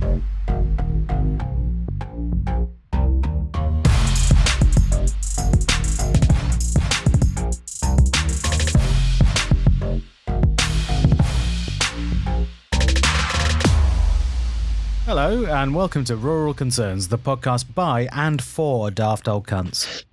Hello and welcome to Rural Concerns, the podcast by and for daft old cunts.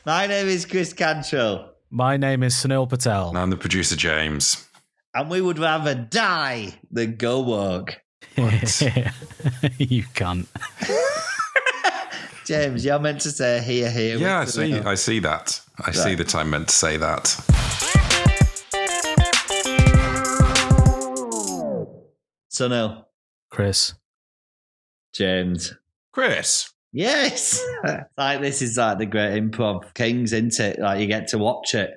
My name is Chris Cantrell. My name is Sunil Patel. And I'm the producer, James. And we would rather die than go woke. You cunt. James, you're meant to say here. Yeah, I see that. I see that I'm meant to say that. Sunil. Chris. James. Chris. Yes. Like this is like the great improv kings, isn't it? Like you get to watch it.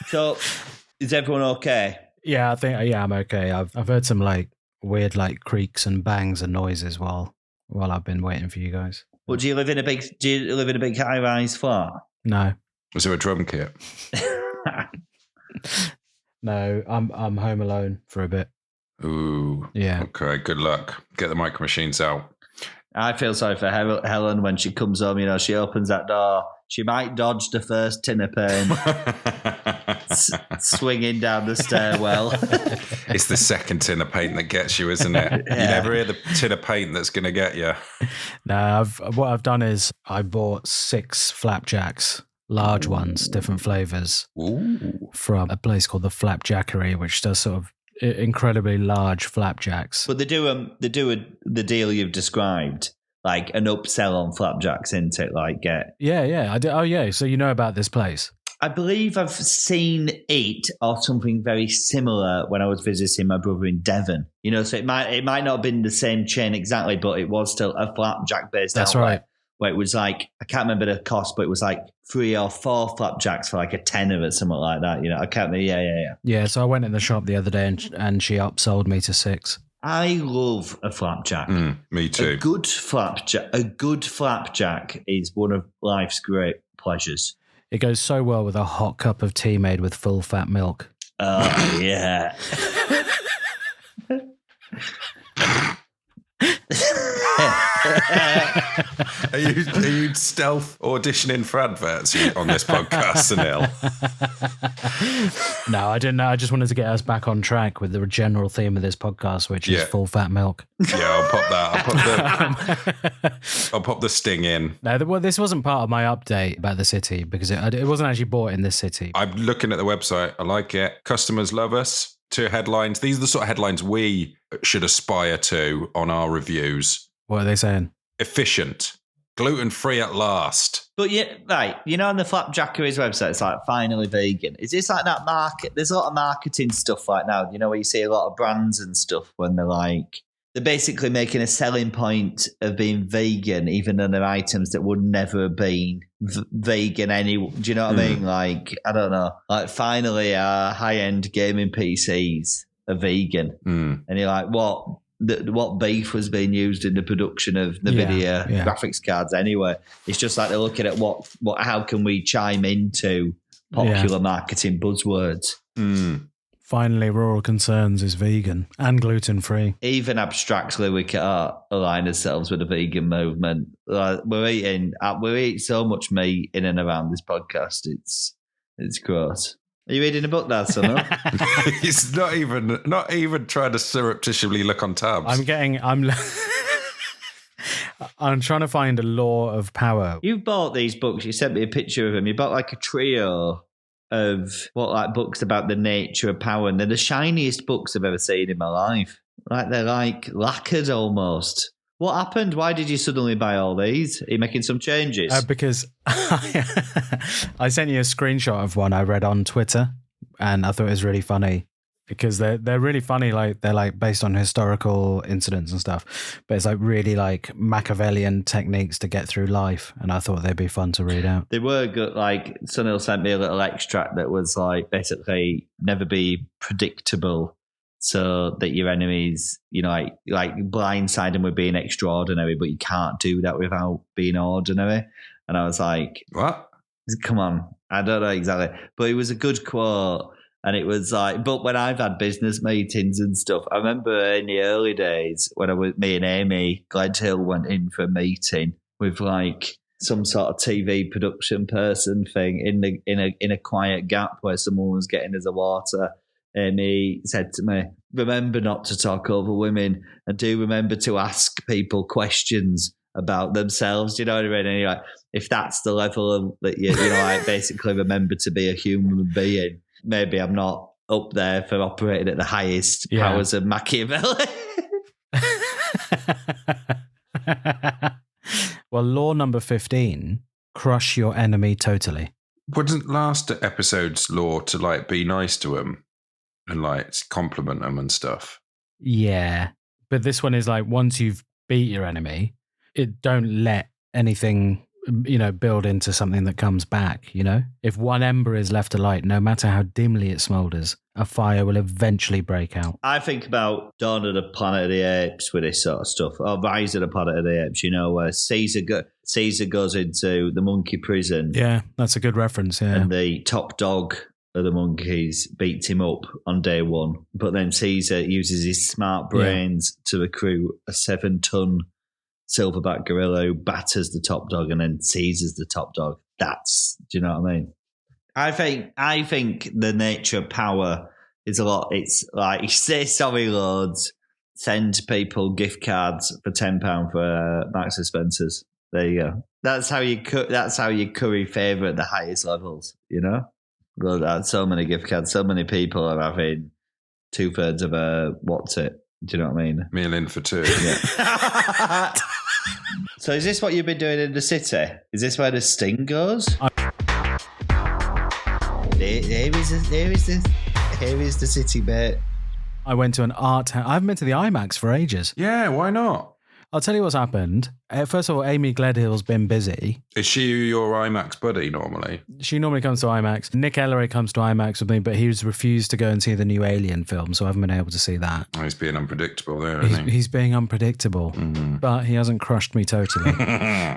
So is everyone okay? Yeah, I'm okay. I've heard some like weird like creaks and bangs and noises while I've been waiting for you guys. Well, do you live in a big high-rise flat? No. Was there a drum kit? No, I'm home alone for a bit. Ooh. Yeah. Okay, good luck. Get the micro machines out. I feel sorry for Helen when she comes home. You know, she opens that door. She might dodge the first tin of paint swinging down the stairwell. It's the second tin of paint that gets you, isn't it? Yeah. You never hear the tin of paint that's going to get you. No, what I've done is I bought 6 flapjacks, large ones, different flavors, from a place called the Flapjackery, which does sort of incredibly large flapjacks. But they do the deal you've described, like an upsell on flapjacks, isn't it? Like Yeah. I do. Oh yeah. So you know about this place? I believe I've seen it or something very similar when I was visiting my brother in Devon. You know, so it might not have been the same chain exactly, but it was still a flapjack based outlet. That's right. Where it was like, I can't remember the cost, but it was like 3 or 4 flapjacks for like a tenner or something like that. You know, I can't remember. Yeah. Yeah, so I went in the shop the other day and she upsold me to 6. I love a flapjack. Me too. A good flapjack is one of life's great pleasures. It goes so well with a hot cup of tea made with full fat milk. Oh, yeah. Are you stealth auditioning for adverts on this podcast, Sunil? No, I didn't know. I just wanted to get us back on track with the general theme of this podcast, which is full fat milk. Yeah, I'll pop that. I'll pop the sting in. No, well, this wasn't part of my update about the city because it wasn't actually bought in this city. I'm looking at the website. I like it. Customers love us. 2 headlines. These are the sort of headlines we should aspire to on our reviews. What are they saying? Efficient. Gluten-free at last. But yeah, right. You know, on the Flapjackery's website, it's like finally vegan. Is this like that market? There's a lot of marketing stuff like now. You know, where you see a lot of brands and stuff when they're basically making a selling point of being vegan, even on their items that would never have been vegan anyway. Do you know what I mean? Like, I don't know. Like, finally, our high-end gaming PCs are vegan. And you're like, what beef was being used in the production of NVIDIA graphics cards anyway? It's just like they're looking at how can we chime into popular marketing buzzwords. Finally, Rural Concerns is vegan and gluten-free. Even abstractly, we can't align ourselves with the vegan movement. We eat so much meat in and around this podcast. It's gross. Are you reading a book now, Sunil? He's not even trying to surreptitiously look on tabs. I'm trying to find a law of power. You bought these books. You sent me a picture of them. You bought like a trio of books about the nature of power, and they're the shiniest books I've ever seen in my life. Like they're like lacquered almost. What happened? Why did you suddenly buy all these? Are you making some changes? Because I sent you a screenshot of one I read on Twitter, and I thought it was really funny because they're really funny. Like they're like based on historical incidents and stuff, but it's like really like Machiavellian techniques to get through life. And I thought they'd be fun to read out. They were good. Like Sunil sent me a little extract that was like basically never be predictable, so that your enemies, you know, like blindside them with being extraordinary, but you can't do that without being ordinary. And I was like, what? Come on. I don't know exactly, but it was a good quote. And it was like, but when I've had business meetings and stuff, I remember in the early days when me and Amy Gledhill went in for a meeting with like some sort of TV production person thing in a quiet gap where someone was getting us a water. Amy said to me, remember not to talk over women and do remember to ask people questions about themselves. Do you know what I mean? And you're like, if that's the level of that, you know, like basically remember to be a human being. Maybe I'm not up there for operating at the highest powers of Machiavelli. Well, law number 15, crush your enemy totally. Wasn't last episode's law to like be nice to him and like compliment them and stuff? Yeah. But this one is like, once you've beat your enemy, don't let anything, you know, build into something that comes back, you know? If one ember is left alight, no matter how dimly it smoulders, a fire will eventually break out. I think about Dawn of the Planet of the Apes with this sort of stuff, or Rise of the Planet of the Apes, you know, where Caesar goes into the monkey prison. Yeah, that's a good reference, yeah. And the top dog of the monkeys beats him up on day one. But then Caesar uses his smart brains to recruit a 7-ton silverback gorilla who batters the top dog and then seizes the top dog. Do you know what I mean? I think the nature of power is a lot. It's like you say sorry loads, send people gift cards for £10 for Marks and Spencer's. There you go. That's how you curry favour at the highest levels. You know, well, that's so many gift cards. So many people are having 2/3 of a what's it? Do you know what I mean? Meal in for two. Yeah. So is this what you've been doing in the city? Is this where the sting goes? Here is the city bit. I went to an art house. I haven't been to the IMAX for ages. Yeah, why not? I'll tell you what's happened. First of all, Amy Gledhill's been busy. Is she your IMAX buddy normally? She normally comes to IMAX. Nick Ellery comes to IMAX with me, but he's refused to go and see the new Alien film, so I haven't been able to see that. Oh, he's being unpredictable there, isn't he? He's being unpredictable, but he hasn't crushed me totally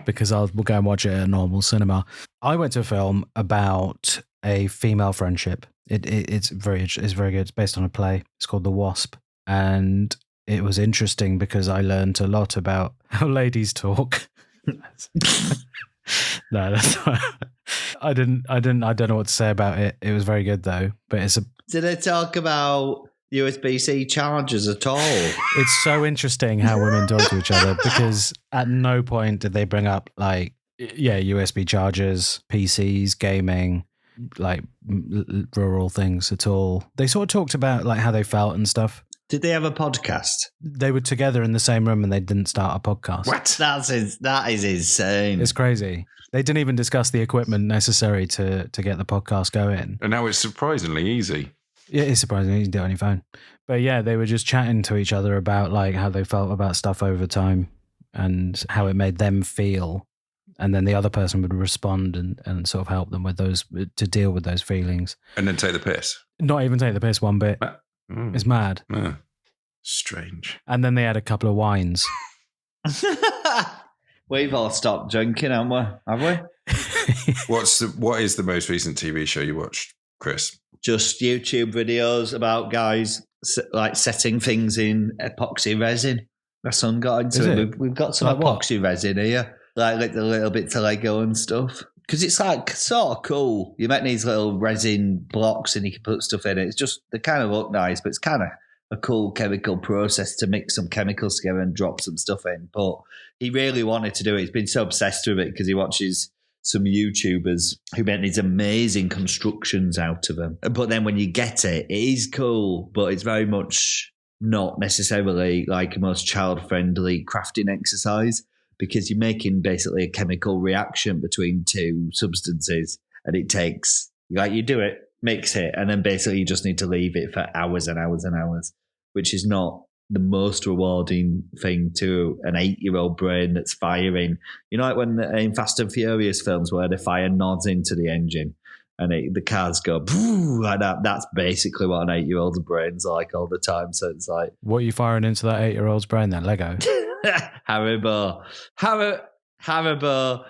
because we'll go and watch it at a normal cinema. I went to a film about a female friendship. It's very good. It's based on a play. It's called The Wasp, and it was interesting because I learned a lot about how ladies talk. No, that's not, I don't know what to say about it. It was very good though, but Did they talk about USB-C chargers at all? It's so interesting how women talk to each other because at no point did they bring up like, USB chargers, PCs, gaming, like rural things at all. They sort of talked about like how they felt and stuff. Did they have a podcast? They were together in the same room and they didn't start a podcast. What? That is insane. It's crazy. They didn't even discuss the equipment necessary to get the podcast going. And now it's surprisingly easy. Yeah, it's surprising. You can do it on your phone. But yeah, they were just chatting to each other about like how they felt about stuff over time and how it made them feel. And then the other person would respond and sort of help them with those, to deal with those feelings. And then take the piss. Not even take the piss one bit. It's mad. Strange. And then they had a couple of wines. We've all stopped drinking, haven't we? Have we? What is the most recent TV show you watched, Chris? Just YouTube videos about guys like setting things in epoxy resin. My son got into it. We've got some epoxy resin here, like the little bits of Lego and stuff. Because it's like sort of cool. You make these little resin blocks and you can put stuff in it. It's just, they kind of look nice, but it's kind of a cool chemical process to mix some chemicals together and drop some stuff in. But he really wanted to do it. He's been so obsessed with it because he watches some YouTubers who make these amazing constructions out of them. But then when you get it, it is cool, but it's very much not necessarily like a most child-friendly crafting exercise, because you're making basically a chemical reaction between two substances, and it takes, like, you do it, mix it, and then basically you just need to leave it for hours and hours and hours, which is not the most rewarding thing to an 8-year-old brain that's firing. You know, like when in Fast and Furious films where they fire nods into the engine and the cars go like that. That's basically what an 8-year-old's brain's like all the time. So it's like, what are you firing into that 8-year-old's brain then? Lego? Haribo, Lego. Haribo.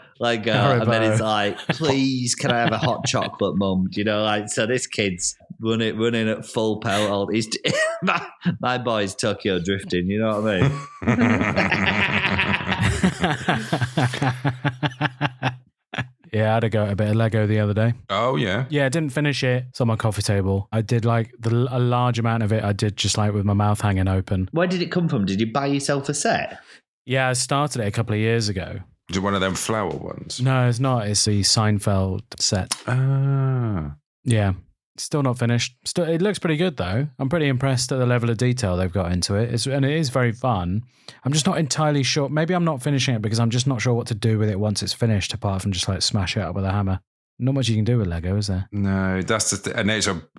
And then it's like, please, can I have a hot chocolate, mum? You know, like, so this kid's running at full pelt. My boy's Tokyo drifting. You know what I mean? Yeah, I had to go at a bit of Lego the other day. Oh, yeah. Yeah, I didn't finish it. It's on my coffee table. I did like a large amount of it. I did just like with my mouth hanging open. Where did it come from? Did you buy yourself a set? Yeah, I started it a couple of years ago. Is it one of them flower ones? No, it's not. It's the Seinfeld set. Ah. Yeah. Still not finished. It looks pretty good, though. I'm pretty impressed at the level of detail they've got into it. And it is very fun. I'm just not entirely sure. Maybe I'm not finishing it because I'm just not sure what to do with it once it's finished, apart from just like smash it up with a hammer. Not much you can do with Lego, is there? No, that's the thing. And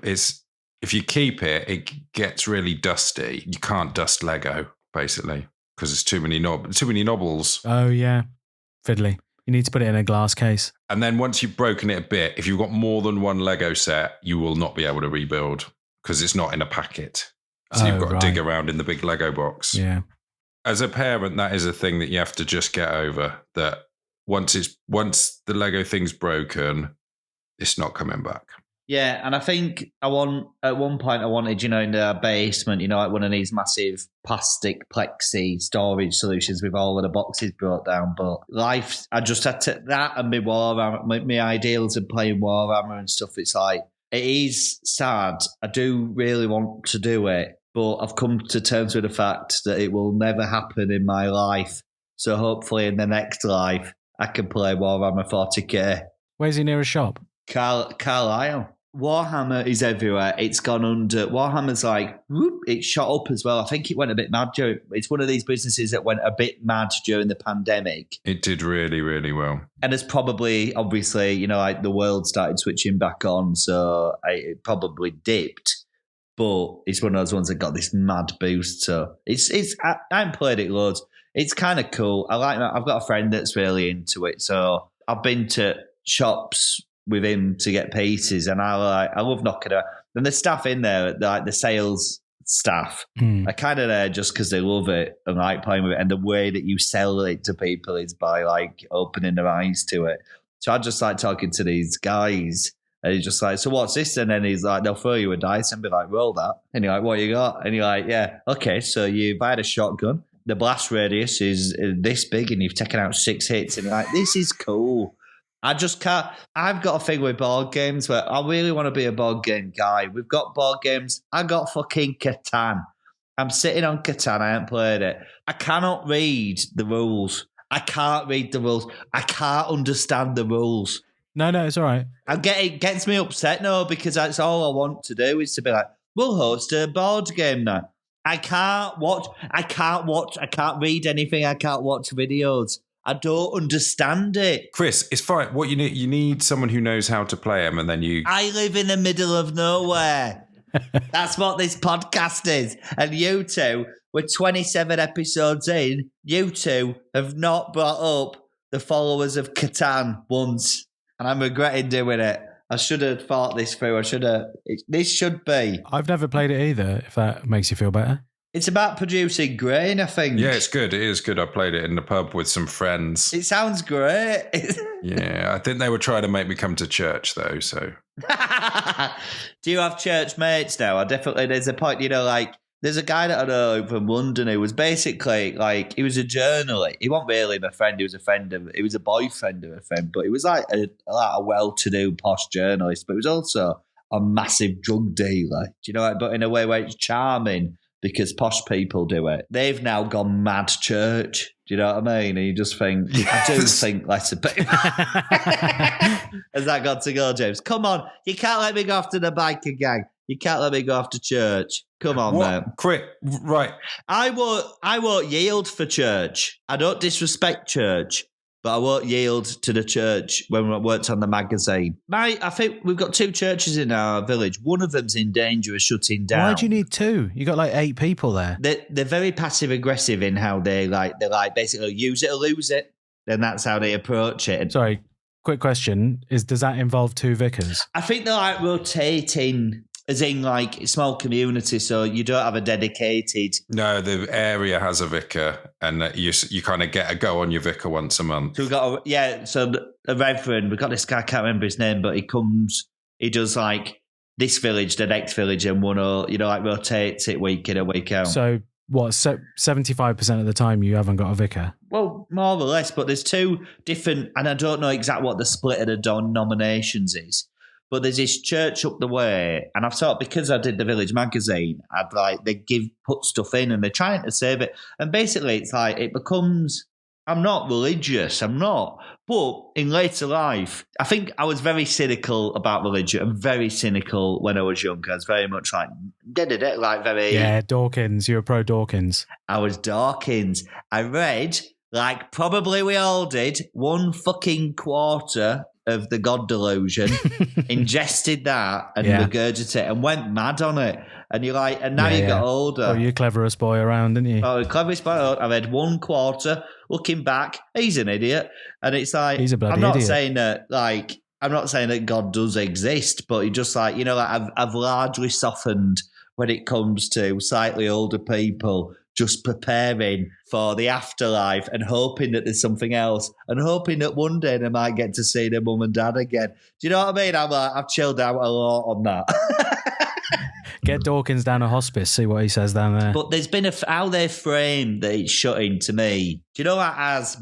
it's if you keep it, it gets really dusty. You can't dust Lego, basically, because there's too many knobbles. Oh, yeah. Fiddly. You need to put it in a glass case. And then once you've broken it a bit, if you've got more than one Lego set, you will not be able to rebuild because it's not in a packet. So you've got to dig around in the big Lego box. Yeah. As a parent, that is a thing that you have to just get over. That once the Lego thing's broken, it's not coming back. Yeah, and I think at one point I wanted, in the basement, like one of these massive plastic plexi storage solutions with all of the boxes brought down. But life, I just had to, that and my Warhammer, my ideals of playing Warhammer and stuff. It's like, it is sad. I do really want to do it, but I've come to terms with the fact that it will never happen in my life. So hopefully in the next life, I can play Warhammer 40k. Where's your nearest shop? Carlisle. Warhammer is everywhere. It's gone under. Warhammer's like, whoop, it shot up as well. I think it went a bit mad. It's one of these businesses that went a bit mad during the pandemic. It did really, really well. And it's probably, obviously, like the world started switching back on, so it probably dipped. But it's one of those ones that got this mad boost. So I haven't played it loads. It's kind of cool. I like that. I've got a friend that's really into it. So I've been to shops with him to get pieces, and I love knocking around. And the staff in there, like the sales staff, are kind of there just because they love it and like playing with it. And the way that you sell it to people is by like opening their eyes to it. So I just like talking to these guys, and he's just like, "So what's this?" And then he's like, "They'll throw you a dice and be like, roll that." And you're like, "What you got?" And you're like, "Yeah, okay. So you've had a shotgun. The blast radius is this big, and you've taken out 6 hits." And you're like, "This is cool." I just can't. I've got a thing with board games where I really want to be a board game guy. We've got board games. I got fucking Catan. I'm sitting on Catan. I haven't played it. I cannot read the rules. I can't read the rules. I can't understand the rules. No, it's all right. It gets me upset, because that's all I want to do is to be like, we'll host a board game now. I can't watch. I can't read anything. I can't watch videos. I don't understand it. Chris, it's fine. What you need someone who knows how to play them, and then you... I live in the middle of nowhere. That's what this podcast is. And you two, we're 27 episodes in, you two have not brought up the followers of Catan once. And I'm regretting doing it. I should have thought this through. This should be. I've never played it either, if that makes you feel better. It's about producing grain, I think. Yeah, it's good. It is good. I played it in the pub with some friends. It sounds great. Yeah, I think they were trying to make me come to church, though, so... Do you have church mates now? There's a point, there's a guy that I know from London who was basically, he was a journalist. He wasn't really my friend. He was a boyfriend of a friend, but he was like a well-to-do posh journalist, but he was also a massive drug dealer. Do you know, but in a way where it's charming, because posh people do it. They've now gone mad church. Do you know what I mean? And you just think, yes. I do think less about it. Has that got to go, James? Come on. You can't let me go after the biker gang. You can't let me go after church. Come on, man. Quick, right. I won't yield for church. I don't disrespect church, but I won't yield to the church when I worked on the magazine. I think we've got 2 churches in our village. One of them's in danger of shutting down. Why do you need 2? You got 8 people there. They're very passive aggressive in how they basically use it or lose it. And that's how they approach it. Sorry, quick question: does that involve 2 vicars? I think they're rotating. As in, small community, so you don't have a dedicated... No, the area has a vicar, and you kind of get a go on your vicar once a month. So we've got a reverend, we've got this guy, I can't remember his name, but he does, this village, the next village, and one or, like rotates it week in and week out. So what, 75% of the time you haven't got a vicar? Well, more or less, but there's two different, and I don't know exactly what the split of the denominations is, but there's this church up the way, and I've thought, because I did the Village magazine, put stuff in and they're trying to save it. And basically it's like, it becomes, I'm not religious, I'm not. But in later life, I think I was very cynical about religion and very cynical when I was younger. I was very much like, like very... Yeah, Dawkins. You were pro Dawkins. I was Dawkins. I read, like probably we all did, 1 fucking quarter of the God Delusion, ingested that and regurgitated it and went mad on it. And you're like, and now you got older. Oh, you're the cleverest boy around, didn't you? Oh, the cleverest boy around. I read 1 quarter. Looking back, he's an idiot. And it's like, he's a bloody I'm not idiot. saying that, like, I'm not saying that God does exist, but he just like, I've largely softened when it comes to slightly older people just preparing for the afterlife and hoping that there's something else and hoping that one day they might get to see their mum and dad again. Do you know what I mean? I've chilled out a lot on that. Get Dawkins down a hospice, see what he says down there. But there's been how they frame that it's shutting to me. Do you know what, as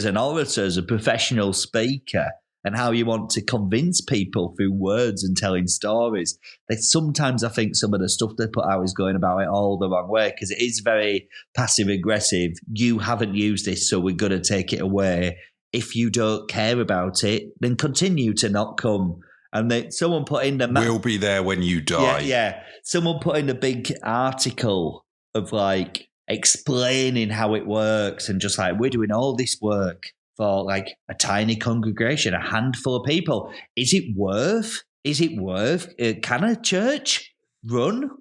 an orator, as a professional speaker, and how you want to convince people through words and telling stories, that sometimes I think some of the stuff they put out is going about it all the wrong way, because it is very passive-aggressive. You haven't used this, so we're going to take it away. If you don't care about it, then continue to not come. And someone put in the... We'll be there when you die. Yeah. Someone put in a big article of like explaining how it works and just like, we're doing all this work for like a tiny congregation, a handful of people. Is it worth? Can a church run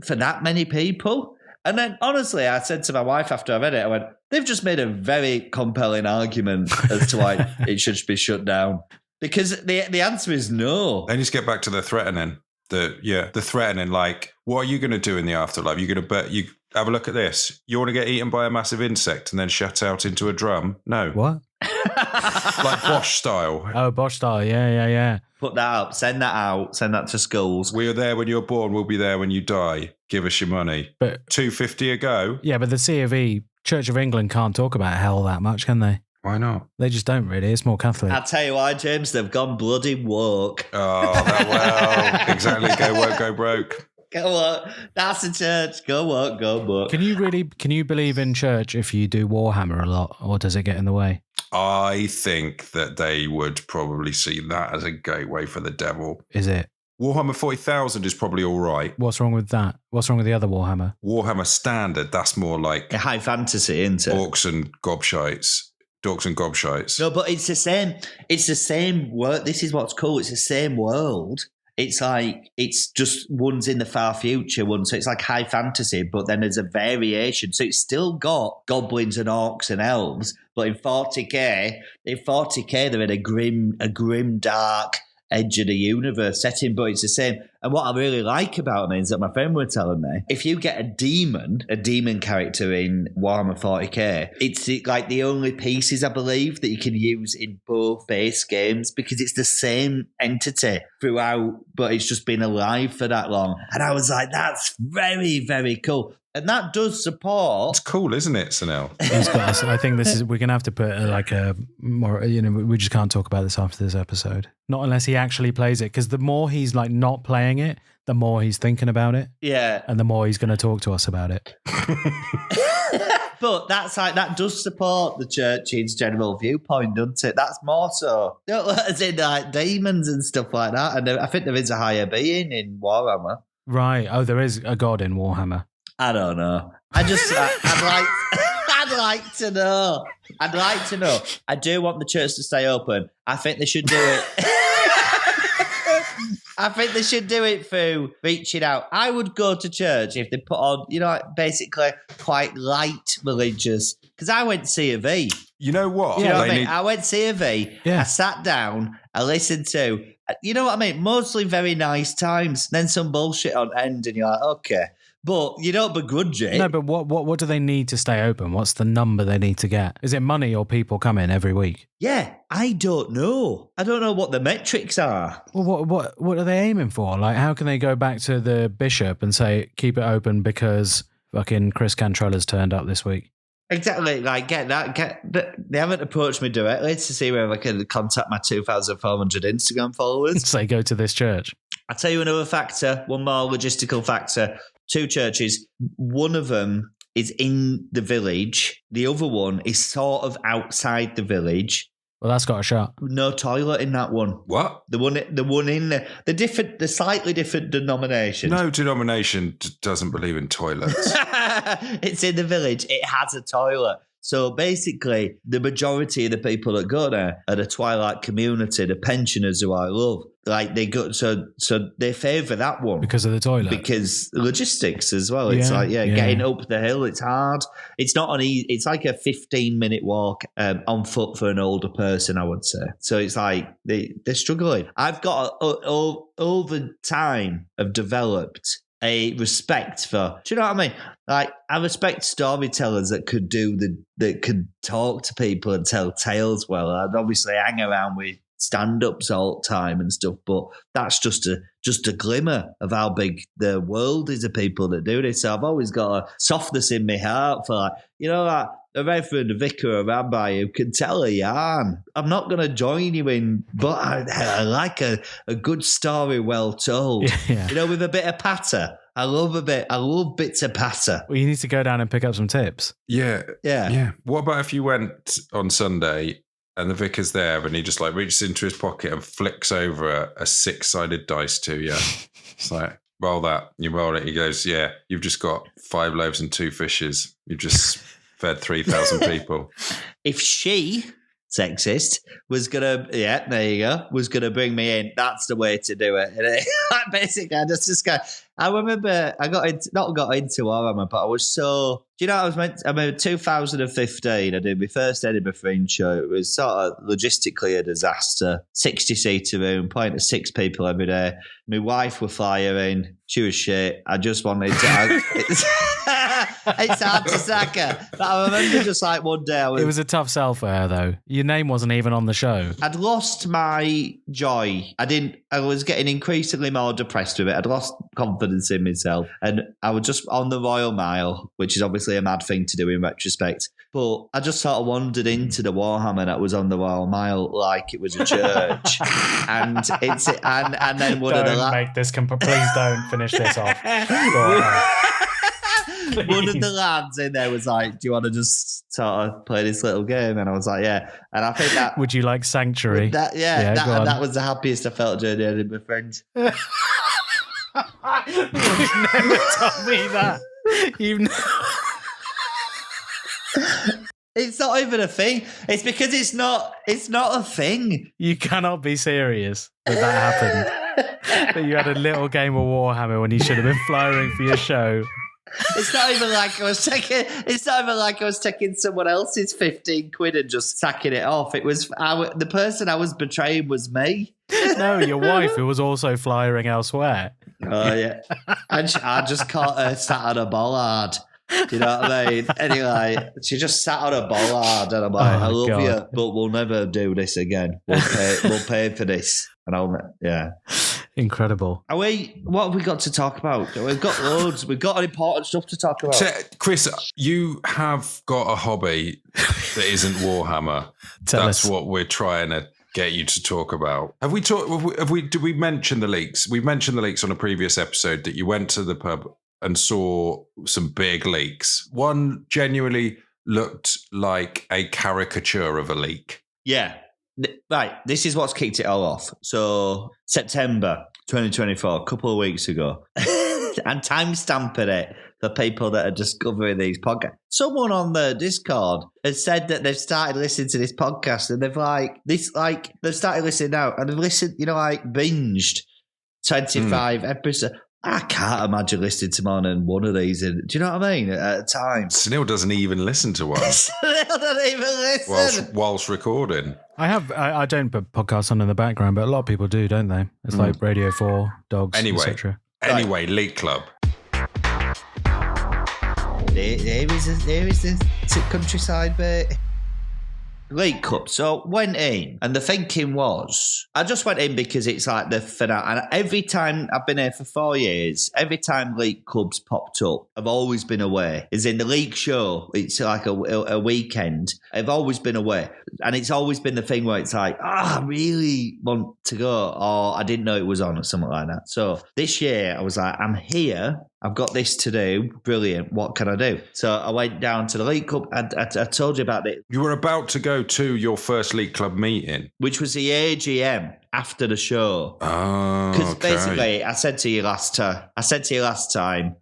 for that many people? And then honestly, I said to my wife after I read it, I went, they've just made a very compelling argument as to why it should be shut down. Because the answer is no. Then you just get back to the threatening. The threatening, like, what are you going to do in the afterlife? You're going to you have a look at this. You want to get eaten by a massive insect and then shut out into a drum? No. What? Like Bosch style. Oh, Bosch style. Yeah. Put that up. Send that out. Send that to schools. We are there when you're born. We'll be there when you die. Give us your money. But $2.50 a go. Yeah, but the C of E, Church of England, can't talk about hell that much, can they? Why not? They just don't really. It's more Catholic. I'll tell you why, James. They've gone bloody woke. Oh, exactly. Go woke, go broke. Go woke. That's the church. Go woke, go woke. Can you believe in church if you do Warhammer a lot, or does it get in the way? I think that they would probably see that as a gateway for the devil. Is it? Warhammer 40,000 is probably all right. What's wrong with that? What's wrong with the other Warhammer? Warhammer Standard, that's more like... a high fantasy, isn't it? Orcs and gobshites. Dorks and gobshites. No, but it's the same. It's the same world. This is what's cool. It's the same world. It's like, it's just one's in the far future, one. So it's like high fantasy, but then there's a variation. So it's still got goblins and orcs and elves, but in 40k, they're in a grim, dark edge of the universe setting, but it's the same. And what I really like about them is that my friend were telling me, if you get a demon character in Warhammer 40k, it's like the only pieces, I believe, that you can use in both base games, because it's the same entity throughout, but it's just been alive for that long. And I was like, that's very, very cool. And that does support. It's cool, isn't it, Sunil? I think we're going to have to put a more, we just can't talk about this after this episode. Not unless he actually plays it, because the more he's like not playing it, the more he's thinking about it. Yeah. And the more he's going to talk to us about it. But that's like, that does support the church's general viewpoint, doesn't it? That's more so. As in like demons and stuff like that. And I think there is a higher being in Warhammer. Right. Oh, there is a god in Warhammer. I don't know. I'd like to know. I'd like to know. I do want the church to stay open. I think they should do it. I think they should do it through reaching out. I would go to church if they put on, basically quite light religious. Because I went to C of E. You know what? You know what I mean? I went to C of E. Yeah. I sat down. I listened to, you know what I mean? Mostly very nice times. Then some bullshit on end, and you're like, okay. But you don't begrudge it. No, but what do they need to stay open? What's the number they need to get? Is it money or people come in every week? Yeah, I don't know. I don't know what the metrics are. Well, what are they aiming for? Like, how can they go back to the bishop and say, keep it open because fucking Chris Cantrell's turned up this week? Exactly. Like, they haven't approached me directly to see whether I can contact my 2,400 Instagram followers. Say, go to this church. I'll tell you another factor, one more logistical factor. 2 churches. One of them is in the village. The other one is sort of outside the village. Well, that's got a shot. No toilet in that one. What? The one in the slightly different denomination. No denomination doesn't believe in toilets. It's in the village. It has a toilet. So basically, the majority of the people that go there are the Twilight community, the pensioners who I love. Like they go, so they favour that one because of the toilet. Because logistics as well. It's getting up the hill. It's hard. It's not it's like a 15-minute walk on foot for an older person, I would say. So it's like they're struggling. I've got over time have developed a respect for. Do you know what I mean? Like, I respect storytellers that could talk to people and tell tales well. I'd obviously hang around with stand-ups all the time and stuff, but that's just a glimmer of how big the world is of people that do this. So I've always got a softness in my heart for, like, like a reverend, a vicar, a rabbi who can tell a yarn. I'm not going to join you in, but I like a good story well told. Yeah. With a bit of patter. I love bits of patter. Well, you need to go down and pick up some tips. Yeah. Yeah. What about if you went on Sunday and the vicar's there and he just like reaches into his pocket and flicks over a 6-sided dice to you? It's like, roll that. You roll it. He goes, yeah, you've just got 5 loaves and 2 fishes. You've just fed 3,000 people. If she, sexist, was gonna, there you go, was gonna bring me in, that's the way to do it. Basically, I just go. I remember I got into Warhammer, but I was so. Do you know I remember 2015. I did my first Edinburgh Fringe show. It was sort of logistically a disaster. 60-seater room, playing to 6 people every day. My wife were flying. She was shit. I just wanted to. It's hard to sack her. But I remember just like one day It was a tough sell for her, though. Your name wasn't even on the show. I'd lost my joy. I was getting increasingly more depressed with it. I'd lost confidence in myself. And I was just on the Royal Mile, which is obviously a mad thing to do in retrospect. But I just sort of wandered into the Warhammer that was on the Royal Mile like it was a church. and then one of the please don't finish this off. One of the lads in there was like, do you want to just sort of play this little game? And I was like, yeah. And I think that... Would you like Sanctuary? That was the happiest I felt during the Edinburgh Fringe. You've never told me that. You've never... It's not even a thing. It's because it's not a thing. You cannot be serious that happened. That you had a little game of Warhammer when you should have been flying for your show. It's not even like I was taking someone else's 15 quid and just sacking it off. It was the person I was betraying was me. No, your wife, who was also flying elsewhere. Oh yeah, and I just caught her sat on a bollard. Do you know what I mean? Anyway, she just sat on a bollard, and I'm like, I love you, but we'll never do this again. We'll pay for this, and Incredible. What have we got to talk about? We've got loads. We've got important stuff to talk about. So, Chris, you have got a hobby that isn't Warhammer. That's what we're trying to get you to talk about. Did we mention the leeks? We mentioned the leeks on a previous episode that you went to the pub and saw some big leeks. One genuinely looked like a caricature of a leek. Yeah. Right, this is what's kicked it all off. So, September 2024, a couple of weeks ago, and timestamping it for people that are discovering these podcasts. Someone on the Discord has said that they've started listening to this podcast, and they've started listening now, and they've listened, binged 25 episodes. I can't imagine listening to more than one of these. Do you know what I mean? At a time. Sunil doesn't even listen to one. Sunil doesn't even listen. Whilst recording. I don't put podcasts on in the background, but a lot of people do, don't they? It's like Radio 4, Dogs, etc. Anyway, Leek Club. Here is the countryside bit. Leek Club. So went in, and the thinking was, I just went in because it's like the finale. And every time I've been here for 4 years, every time Leek Club's popped up, I've always been away. As in the Leek show, it's like a weekend. I've always been away, and it's always been the thing where it's like, I really want to go, or I didn't know it was on, or something like that. So this year, I was like, I'm here. I've got this to do. Brilliant. What can I do? So I went down to the Leek Club. I told you about it. You were about to go to your first Leek Club meeting, which was the AGM after the show. Oh, because basically, I said to you last time. I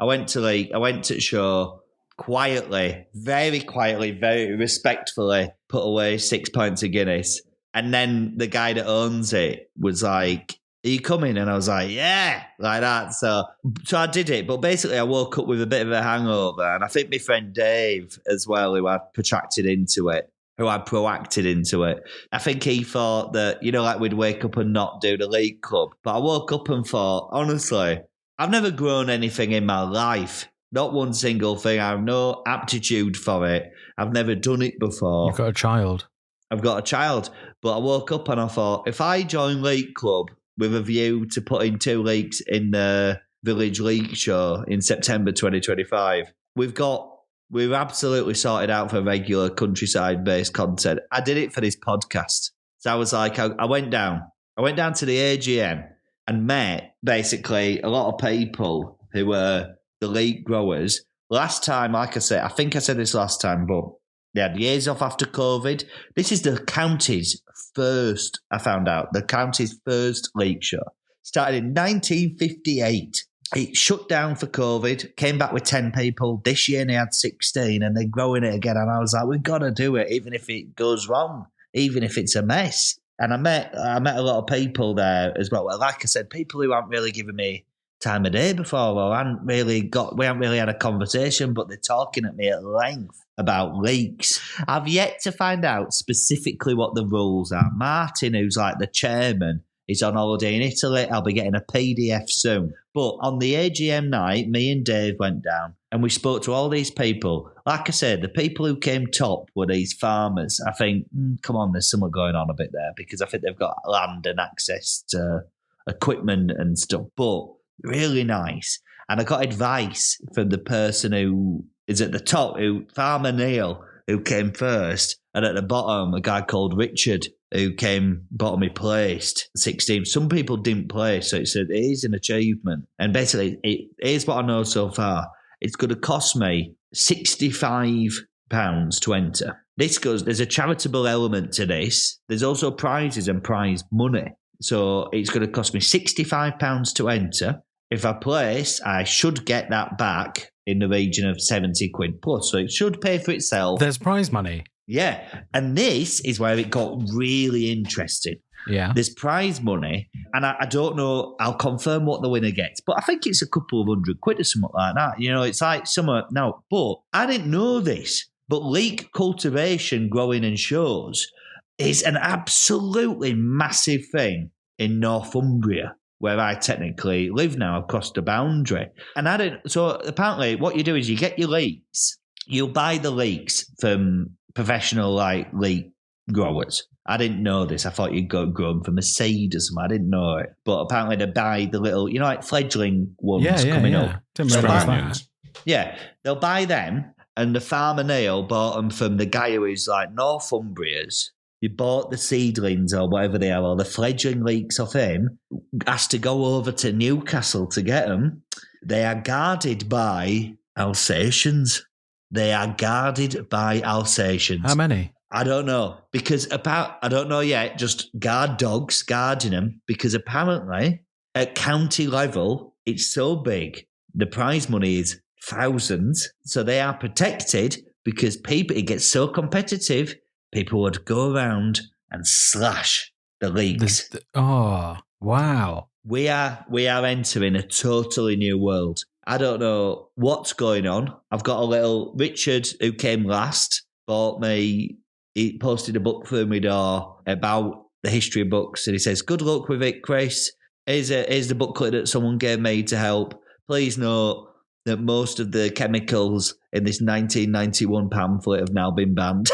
went to the show quietly, very respectfully, put away 6 pints of Guinness, and then the guy that owns it was like, are you coming? And I was like, yeah, like that. So I did it. But basically, I woke up with a bit of a hangover. And I think my friend Dave as well, who I protracted into it, who I proacted into it, I think he thought that, like we'd wake up and not do the Leek Club. But I woke up and thought, honestly, I've never grown anything in my life. Not one single thing. I have no aptitude for it. I've never done it before. You've got a child. I've got a child. But I woke up and I thought, if I join Leek Club with a view to putting 2 leeks in the Village Leek Show in September 2025, we've absolutely sorted out for regular countryside-based content. I did it for this podcast. So I was like, I went down to the AGM and met basically a lot of people who were the leek growers. Last time, like I said, I think I said this last time, but they had years off after COVID. This is the county's first, I found out, the county's first leek show. Started in 1958. It shut down for COVID, came back with 10 people. This year they had 16 and they're growing it again. And I was like, we've got to do it, even if it goes wrong, even if it's a mess. And I met a lot of people there as well. Like I said, people who haven't really given me time of day before, or we haven't really had a conversation, but they're talking at me at length about leeks. I've yet to find out specifically what the rules are. Martin, who's like the chairman, is on holiday in Italy. I'll be getting a PDF soon. But on the AGM night, me and Dave went down and we spoke to all these people. Like I said, the people who came top were these farmers. I think, come on, there's something going on a bit there, because I think they've got land and access to equipment and stuff. But really nice. And I got advice from the person who is at the top, Farmer Neil, who came first, and at the bottom, a guy called Richard, who came bottom, he placed 16th. Some people didn't place, so it is an achievement. And basically, here's what I know so far. It's going to cost me £65 to enter. There's a charitable element to this. There's also prizes and prize money. So it's going to cost me £65 to enter. If I place, I should get that back in the region of 70 quid plus. So it should pay for itself. There's prize money. Yeah. And this is where it got really interesting. Yeah. There's prize money. And I don't know, I'll confirm what the winner gets. But I think it's a couple of £100 or something like that. It's like summer. No, but I didn't know this. But leek cultivation, growing and shows is an absolutely massive thing in Northumbria, where I technically live now. I've crossed the boundary. So apparently what you do is you get your leeks. You'll buy the leeks from professional leek growers. I didn't know this. I thought you'd go grow them from a seed or something. I didn't know it. But apparently they buy the little, like fledgling ones coming up. Yeah, they'll buy them. And the farmer Neil bought them from the guy who is like Northumbria's. You bought the seedlings or whatever they are, or the fledgling leeks off him, has to go over to Newcastle to get them. They are guarded by Alsatians. How many? I don't know. I don't know yet, just guard dogs guarding them, because apparently at county level, it's so big. The prize money is thousands. So they are protected because it gets so competitive. People would go around and slash the leeks. Oh, wow. We are entering a totally new world. I don't know what's going on. I've got a little Richard who came last, bought me, he posted a book through my door about the history of books, and he says, good luck with it, Chris. Here's the booklet that someone gave me to help. Please note, that most of the chemicals in this 1991 pamphlet have now been banned.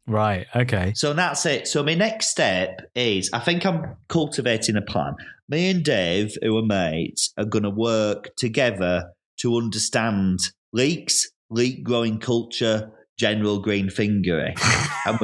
Right, okay. So that's it. So my next step is, I think I'm cultivating a plan. Me and Dave, who are mates, are going to work together to understand leeks, leek growing culture, general green fingery. And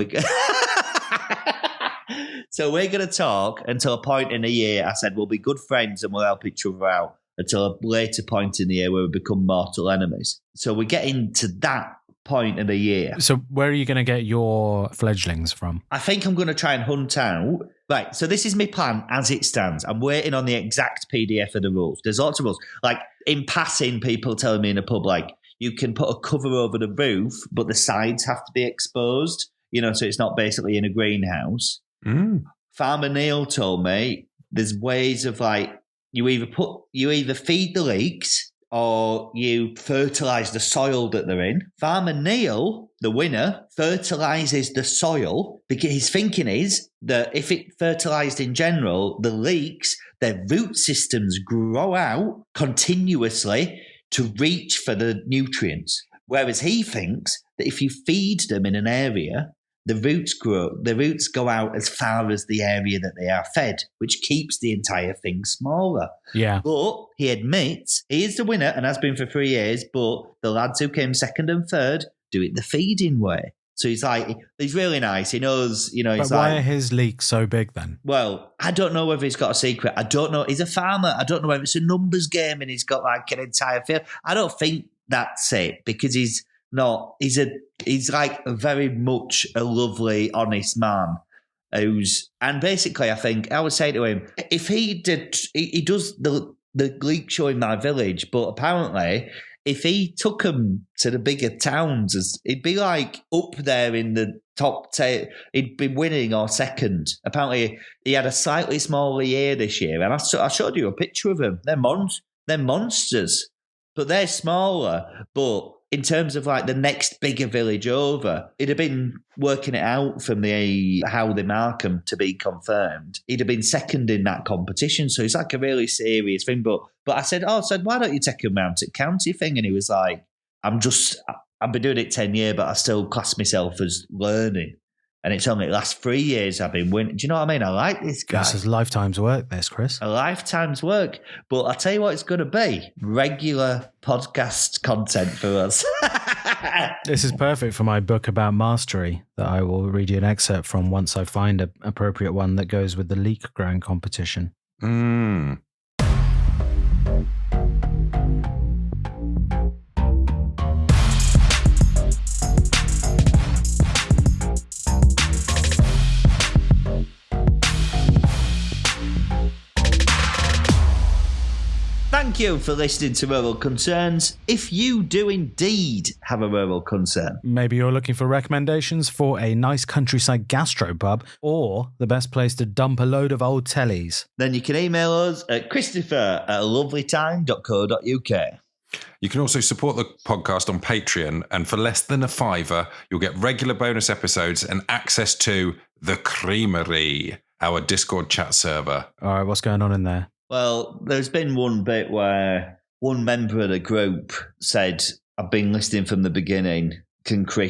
so we're going to talk until a point in the year. I said we'll be good friends and we'll help each other out until a later point in the year where we become mortal enemies. So we're getting to that point of the year. So where are you going to get your fledglings from? I think I'm going to try and hunt out. Right, so this is my plan as it stands. I'm waiting on the exact PDF of the rules. There's lots of rules. Like, in passing, people telling me in a pub, like, you can put a cover over the roof, but the sides have to be exposed, so it's not basically in a greenhouse. Farmer Neil told me there's ways of, like, you either feed the leeks or you fertilise the soil that they're in. Farmer Neil, the winner, fertilises the soil because his thinking is that if it fertilised in general, the leeks, their root systems grow out continuously to reach for the nutrients. Whereas he thinks that if you feed them in an area, the roots go out as far as the area that they are fed, which keeps the entire thing smaller. Yeah. But he admits he is the winner and has been for 3 years, but the lads who came second and third do it the feeding way. So he's really nice. He knows, But why are his leeks so big then? Well, I don't know whether he's got a secret. I don't know. He's a farmer. I don't know whether it's a numbers game and he's got like an entire field. I don't think that's it because he's like very much a lovely, honest man and basically I think I would say to him, if he does the leek show in my village, but apparently if he took him to the bigger towns, he'd be like up there in the top 10. He'd be winning or second. Apparently he had a slightly smaller year this year, and I showed you a picture of him. They're monsters, but they're smaller. But in terms of like the next bigger village over, he'd have been working it out from how they mark them to be confirmed. He'd have been second in that competition. So it's like a really serious thing. But I said, why don't you take him round to county thing? And he was like, I've been doing it 10 years, but I still class myself as learning. And it's only the last 3 years I've been winning. Do you know what I mean? I like this guy. This is lifetime's work, this, Chris. A lifetime's work. But I'll tell you what it's going to be. Regular podcast content for us. This is perfect for my book about mastery that I will read you an excerpt from once I find an appropriate one that goes with the leek growing competition. Thank you for listening to Rural Concerns. If you do indeed have a rural concern, maybe you're looking for recommendations for a nice countryside gastropub or the best place to dump a load of old tellies, then you can email us at christopher@alovelytime.co.uk. You can also support the podcast on Patreon, and for less than $5, you'll get regular bonus episodes and access to The Creamery, our Discord chat server. All right, what's going on in there? Well, there's been one bit where one member of the group said, I've been listening from the beginning. Can we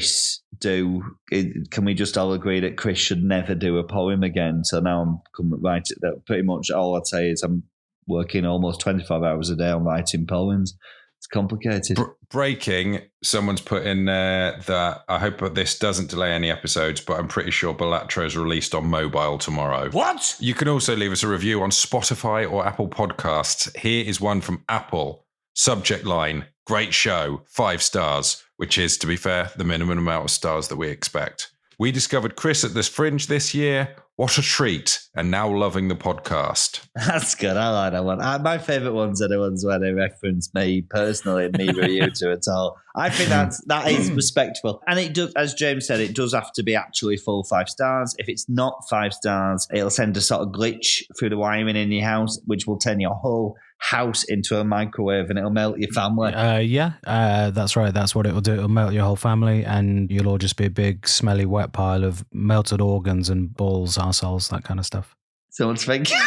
just all agree that Chris should never do a poem again? So now I'm coming to write it. That pretty much all I'd say is I'm working almost 25 hours a day on writing poems. It's complicated. Breaking, someone's put in there that I hope that this doesn't delay any episodes, but I'm pretty sure Balatro is released on mobile tomorrow. What? You can also leave us a review on Spotify or Apple Podcasts. Here is one from Apple. Subject line, great show, 5 stars, which is, to be fair, the minimum amount of stars that we expect. We discovered Chris at this Fringe this year. What a treat. And now loving the podcast. That's good. I like that one. My favourite ones are the ones where they reference me personally and neither you two at all. I think that is respectful. And it does, as James said, it does have to be actually full 5 stars. If it's not 5 stars, it'll send a sort of glitch through the wiring in your house, which will turn your whole house into a microwave and it'll melt your family. That's right. That's what it'll do. It'll melt your whole family and you'll all just be a big, smelly, wet pile of melted organs and balls, arseholes, that kind of stuff. Someone's thinking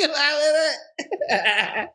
about it.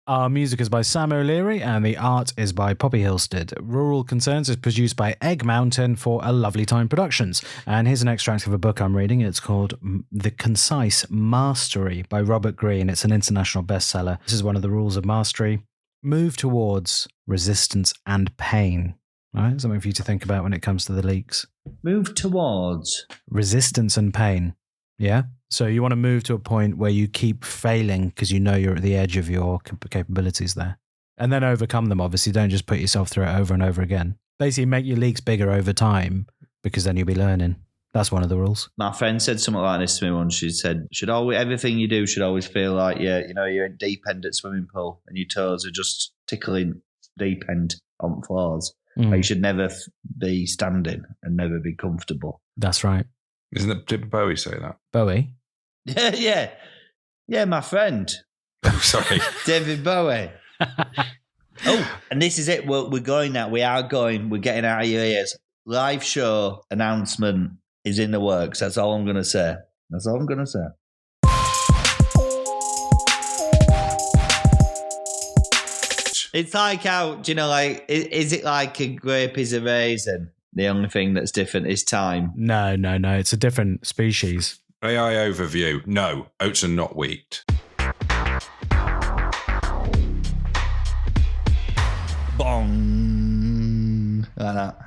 Our music is by Sam O'Leary and the art is by Poppy Hillstead. Rural Concerns is produced by Egg Mountain for A Lovely Time Productions. And here's an extract of a book I'm reading. It's called The Concise Mastery by Robert Greene. It's an international bestseller. This is one of the rules of mastery. Move towards resistance and pain. All right, something for you to think about when it comes to the leeks. Move towards resistance and pain. Yeah? So you want to move to a point where you keep failing because you know you're at the edge of your capabilities there. And then overcome them, obviously. Don't just put yourself through it over and over again. Basically, make your leaks bigger over time because then you'll be learning. That's one of the rules. My friend said something like this to me once. She said, everything you do should always feel like you're in deep end at swimming pool and your toes are just tickling deep end on floors. Like you should never be standing and never be comfortable. That's right. Did Bowie say that? Bowie? Yeah, my friend. Oh, sorry. David Bowie. Oh, and this is it. We're going now. We are going. We're getting out of your ears. Live show announcement is in the works. That's all I'm going to say. It's like how, is it like a grape is a raisin? The only thing that's different is time. No. It's a different species. AI overview. No, oats are not wheat. Bong. Like that.